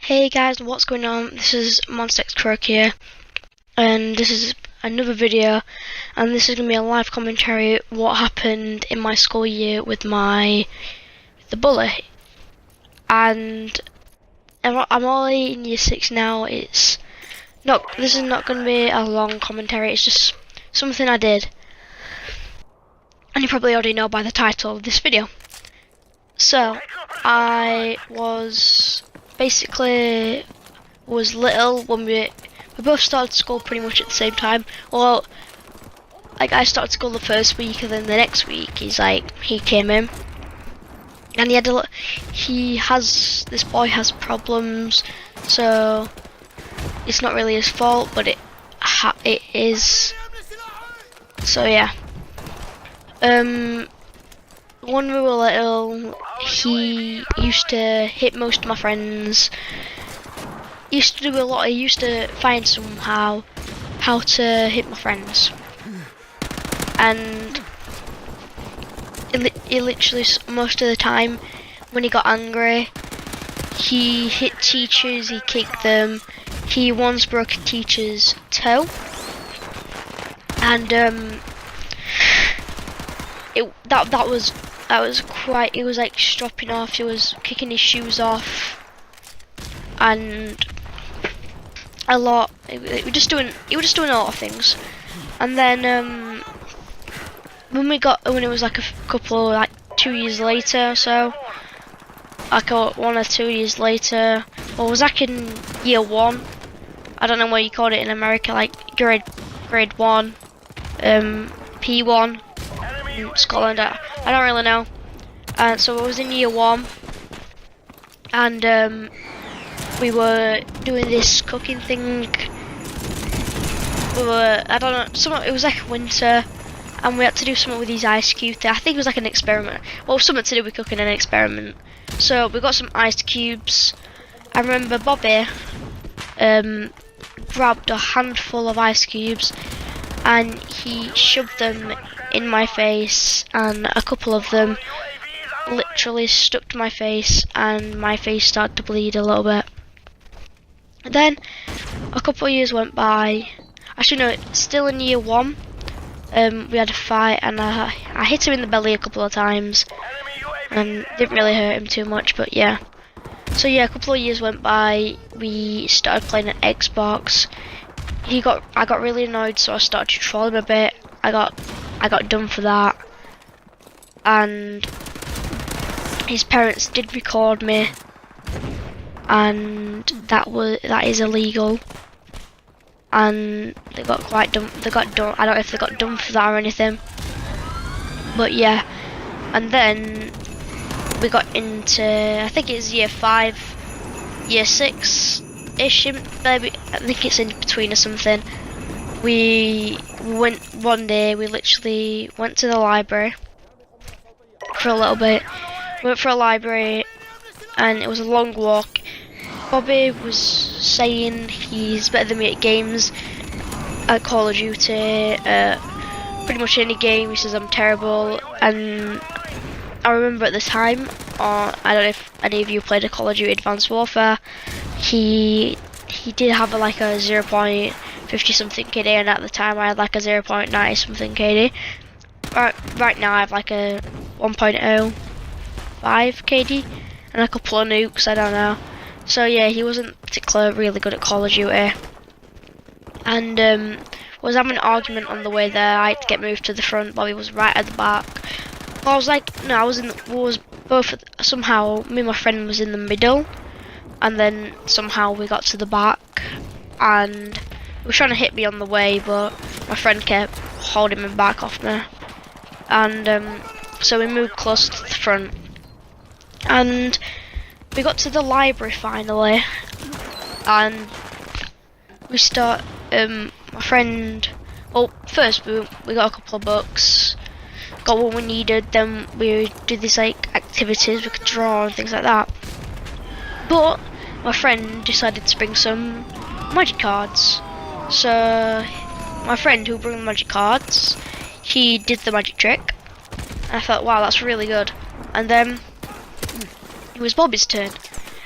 Hey guys, what's going on? This is Monstex Croak here, and this is another video, and this is going to be a live commentary what happened in my school year with the bully. And I'm only in year 6 now. This is not going to be a long commentary, it's just something I did. And you probably already know by the title of this video. So, I was little when we both started school pretty much at the same time. Well, like I started school the first week, and then the next week he came in, and this boy has problems, so it's not really his fault, but it is. So yeah. When we were little, he used to hit most of my friends. He used to do a lot. He used to find somehow how to hit my friends, and he literally most of the time when he got angry, he hit teachers. He kicked them. He once broke a teacher's toe, and it was like stropping off. He was kicking his shoes off, and a lot. He was just doing a lot of things. And then when it was like a couple, like 2 years later or so, like 1 or 2 years later, or was that in year 1? I don't know what you called it in America, like grade 1, P1 in Scotland. I don't really know. And so I was in year 1, and we were doing this cooking thing. It was like winter, and we had to do something with these ice cubes. I think it was like an experiment. Well, something to do with cooking, an experiment. So we got some ice cubes. I remember Bobby grabbed a handful of ice cubes, and he shoved them in my face, and a couple of them literally stuck to my face, and my face started to bleed a little bit. Then a couple of years went by. Actually no, still in year 1, we had a fight, and I hit him in the belly a couple of times, and didn't really hurt him too much, but yeah. So yeah, a couple of years went by. We started playing an Xbox. I got really annoyed, so I started to troll him a bit. I got done for that, and his parents did record me, and that is illegal, and they got quite done. They got done. I don't know if they got done for that or anything, but yeah. And then we got into, I think it's year 5, year 6-ish, maybe. I think it's in between or something. We went one day. We literally went to the library for a little bit. We went for a library, and it was a long walk. Bobby was saying he's better than me at games, at Call of Duty, pretty much any game. He says I'm terrible, and I remember at the time, I don't know if any of you played a Call of Duty Advanced Warfare, he did have like a 0.50 something KD, and at the time I had like a 0.90 something KD. Right now I have like a 1.05 KD and a couple of nukes, I don't know. So yeah, he wasn't particularly really good at Call of Duty, and was having an argument on the way there. I had to get moved to the front. Bobby was right at the back. I was like, no, somehow me and my friend was in the middle, and then somehow we got to the back, and he was trying to hit me on the way, but my friend kept holding me back off me, and so we moved close to the front, and we got to the library finally, and we start. My friend. Well, first we got a couple of books, got what we needed. Then we did these like activities. We could draw and things like that. But my friend decided to bring some magic cards. So my friend who brought the magic cards, he did the magic trick. And I thought, wow, that's really good. And then it was Bobby's turn,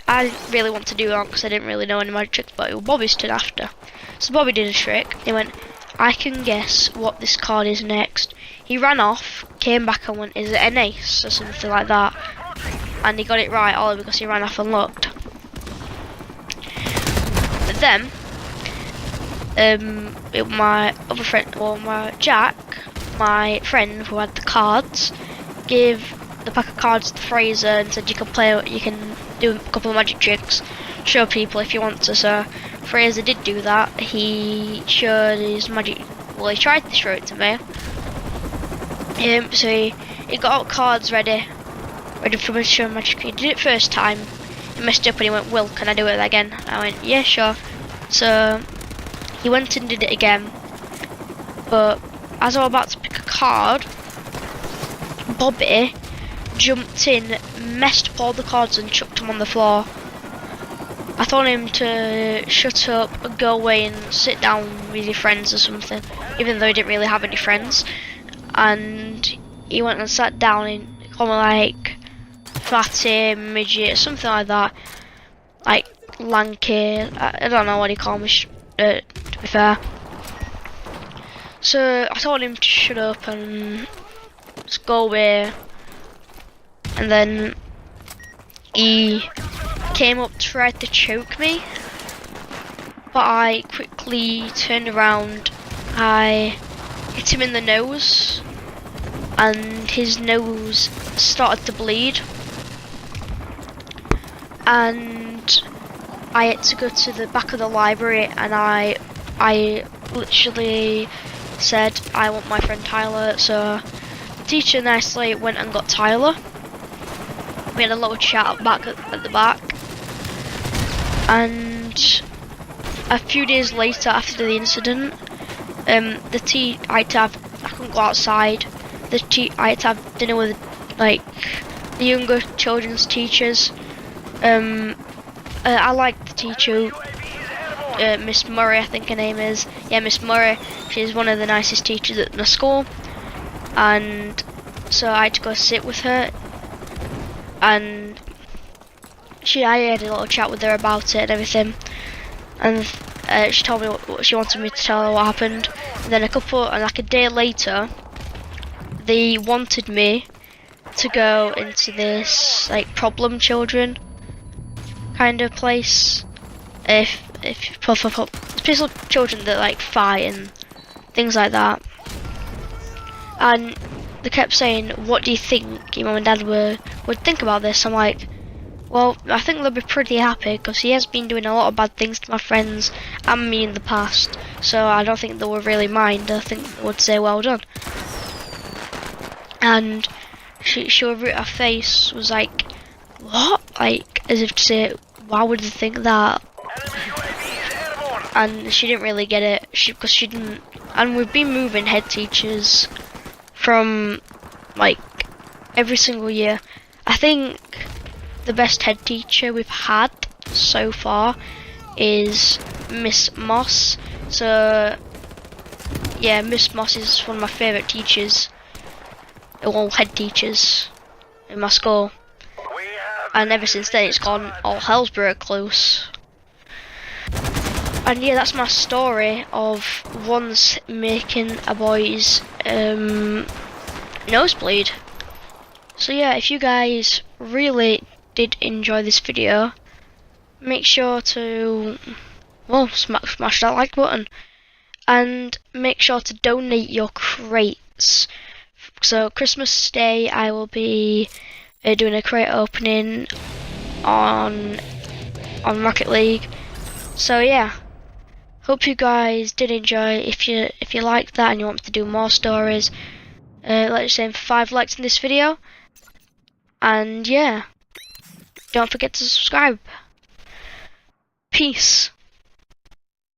I didn't really want to do that because I didn't really know any magic tricks, but it was Bobby's turn after. So Bobby did a trick. He went, I can guess what this card is next. He ran off, came back and went, is it an ace or something like that? And he got it right all because he ran off and looked. But then, my other friend, or my Jack, my friend who had the cards, gave the pack of cards to Fraser and said you can do a couple of magic tricks, show people if you want to. So Fraser did do that. He showed his magic, well, he tried to show it to me. So he got out cards ready for me to show magic. He did it first time, he messed up and he went, Will, can I do it again? I went, yeah, sure. So he went and did it again, but as I was about to pick a card, Bobby jumped in, messed up all the cards and chucked them on the floor. I told him to shut up, go away and sit down with your friends or something, even though he didn't really have any friends. And he went and sat down and called me like fatty, midget, something like that, like lanky. I don't know what he called me, to be fair. So I told him to shut up and just go away. And then he came up, tried to choke me, but I quickly turned around. I hit him in the nose, and his nose started to bleed. And I had to go to the back of the library, and I literally said, I want my friend Tyler. So the teacher nicely went and got Tyler. We had a little chat back at the back, and a few days later after the incident, I couldn't go outside. I had to have dinner with like the younger children's teachers. I liked the teacher, Miss Murray, I think her name is. Yeah, Miss Murray. She's one of the nicest teachers at the school, and so I had to go sit with her. And I had a little chat with her about it and everything, and she told me what she wanted me to tell her what happened. And then like a day later, they wanted me to go into this like problem children kind of place, for special children that like fight and things like that. And they kept saying, what do you think your mum and dad would think about this? I'm like, well, I think they'll be pretty happy because he has been doing a lot of bad things to my friends and me in the past, so I don't think they would really mind. I think they would say well done. And her face was like, what? Like, as if to say, why would they think that? And she didn't really get it, because she didn't. And we've been moving head teachers from like every single year. I think the best head teacher we've had so far is Miss Moss. So yeah, Miss Moss is one of my favourite teachers, all head teachers in my school. And ever since then it's gone all hell's broke loose. And yeah, that's my story of once making a boy's nosebleed. So yeah, if you guys really did enjoy this video, make sure to, well, smash that like button, and make sure to donate your crates. So Christmas Day I will be doing a crate opening on Rocket League. So yeah, hope you guys did enjoy. If you liked that and you want me to do more stories, let's aim for 5 likes in this video. And yeah, don't forget to subscribe. Peace.